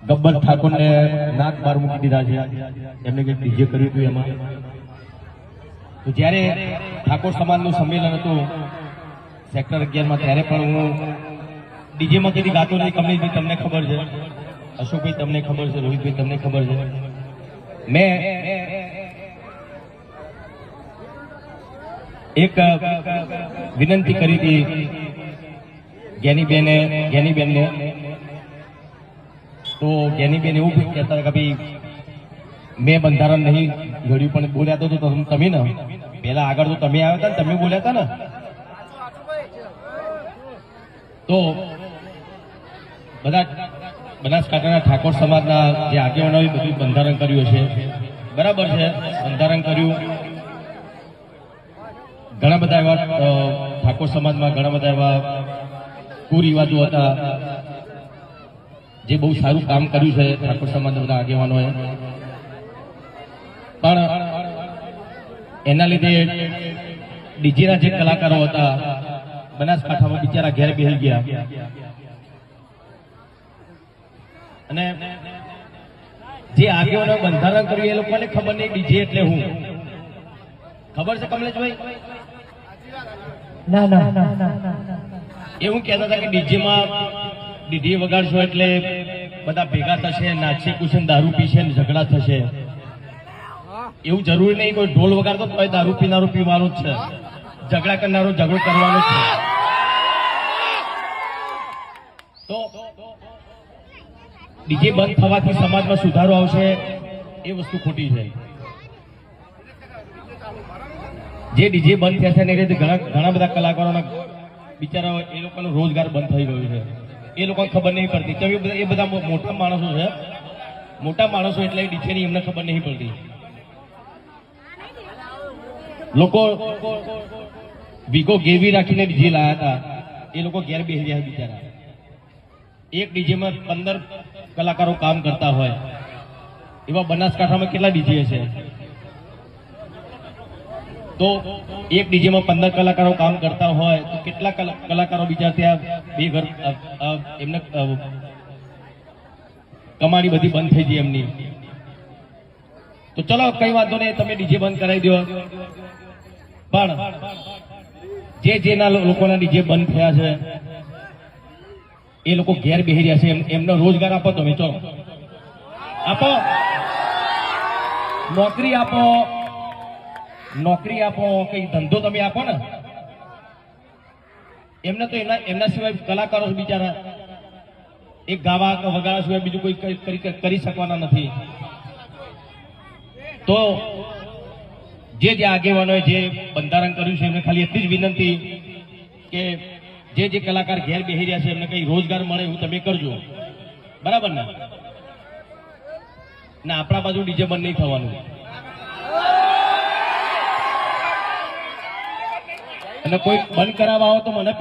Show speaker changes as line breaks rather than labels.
ગબ્બર ઠાકોરને નાક બાર મૂકી દીધા છે, એમને કંઈક ડીજે કર્યું હતું એમાં. તો જ્યારે ઠાકોર સમાજનું સંમેલન હતું સેક્ટર 11માં, ત્યારે પણ હું ડીજેમાં કદી ગાતો નહીં. કમલેશભાઈ તમને ખબર છે, અશોકભાઈ તમને ખબર છે, રોહિતભાઈ તમને ખબર છે. મેં એક વિનંતી કરી હતી જ્ઞાનીબેનને. તો જ્ઞાનીબેન એવું કહેતા કે ભાઈ મેં બંધારણ નહીં ઘડ્યું, પણ બોલ્યા તો તમે ને પેલા આગળ તો તમે આવ્યા હતા ને તમે બોલ્યા હતા ને. તો બધા બનાસકાંઠાના ઠાકોર સમાજના જે આગેવાનોએ બધું બંધારણ કર્યું છે, બરાબર છે, બંધારણ કર્યું. ઘણા બધા એવા ઠાકોર સમાજમાં ઘણા બધા એવા કુરિવાજો હતા જે બહુ સારું કામ કર્યું છે ઠાકોર સમાજના બધા આગેવાનોએ. પણ એના લીધે ડીજેના જે કલાકારો હતા બનાસકાંઠામાં બિચારા ઘેર બેસી ગયા. અને જે આગેવાનો બંધારણ કર્યું એ લોકોને ખબર નહીં ડીજે એટલે હું. ખબર છે કમલેશભાઈ?
ના ના
એવું કહેતા હતા કે ડીજે વગાડશો એટલે બધા ભેગા થશે, નાચશે, કુશન, દારૂ પીશે ને ઝઘડા થશે. એવું જરૂરી નહીં. કોઈ ઢોલ વગાડતો તો દારૂ પીનારો પીવાનું જ છે, ઝઘડા કરનારો ઝઘડો કરવાનો છે. તો ડીજે બંધ થવાથી સમાજમાં સુધારો આવશે એ વસ્તુ ખોટી છે. જે ડીજે બંધ થયા છે ને એ ઘણા બધા કલાકારોના બિચારા એ લોકોનો રોજગાર બંધ થઈ ગયો છે. એ લોકોને ખબર નહીં પડતી. એ બધા મોટા માણસો છે, મોટા માણસો એટલે ડીજેની એમને ખબર નહીં પડતી. લોકો વીગો ગેવી રાખીને ડીજે લાયા હતા, એ લોકો ઘેર બેસી રહ્યા બિચારા. એક ડીજેમાં 15 કલાકારો કામ કરતા હોય એવા બનાસકાંઠામાં કેટલા ડીજે છે? તો એક ડીજેમાં 15 કલાકારો કામ કરતા હોય તો કેટલા કલાકારો બીજા ત્યાં બે ઘર એમને કમાણી બધી બંધ થઈ ગઈ એમની. તો ચલો કઈ વાંધો નહીં, તમે ડીજે બંધ કરાવી દો. પણ જેના લોકોના ડીજે બંધ થયા છે એ લોકો ઘેર બેસી રહ્યા છે, એમનો રોજગાર આપો. તમે ચલો આપો, નોકરી આપો, નોકરી આપો, કઈ ધંધો તમે આપો ને. એમને તો એમના સિવાય કલાકારો બિચારા એક ગાવા વગાડવા સિવાય બીજું કોઈ કરી શકવાના નથી. તો જે આગેવાનોએ જે બંધારણ કર્યું છે એમને ખાલી એટલી જ વિનંતી કે જે કલાકાર ઘેર બેસી રહ્યા છે એમને કઈ રોજગાર મળે એવું તમે કરજો, બરાબર ને? ના, આપણા બાજુ ડીજે બંધ નહીં થવાનું. અને કોઈ બંધ કરાવવા આવો તો મને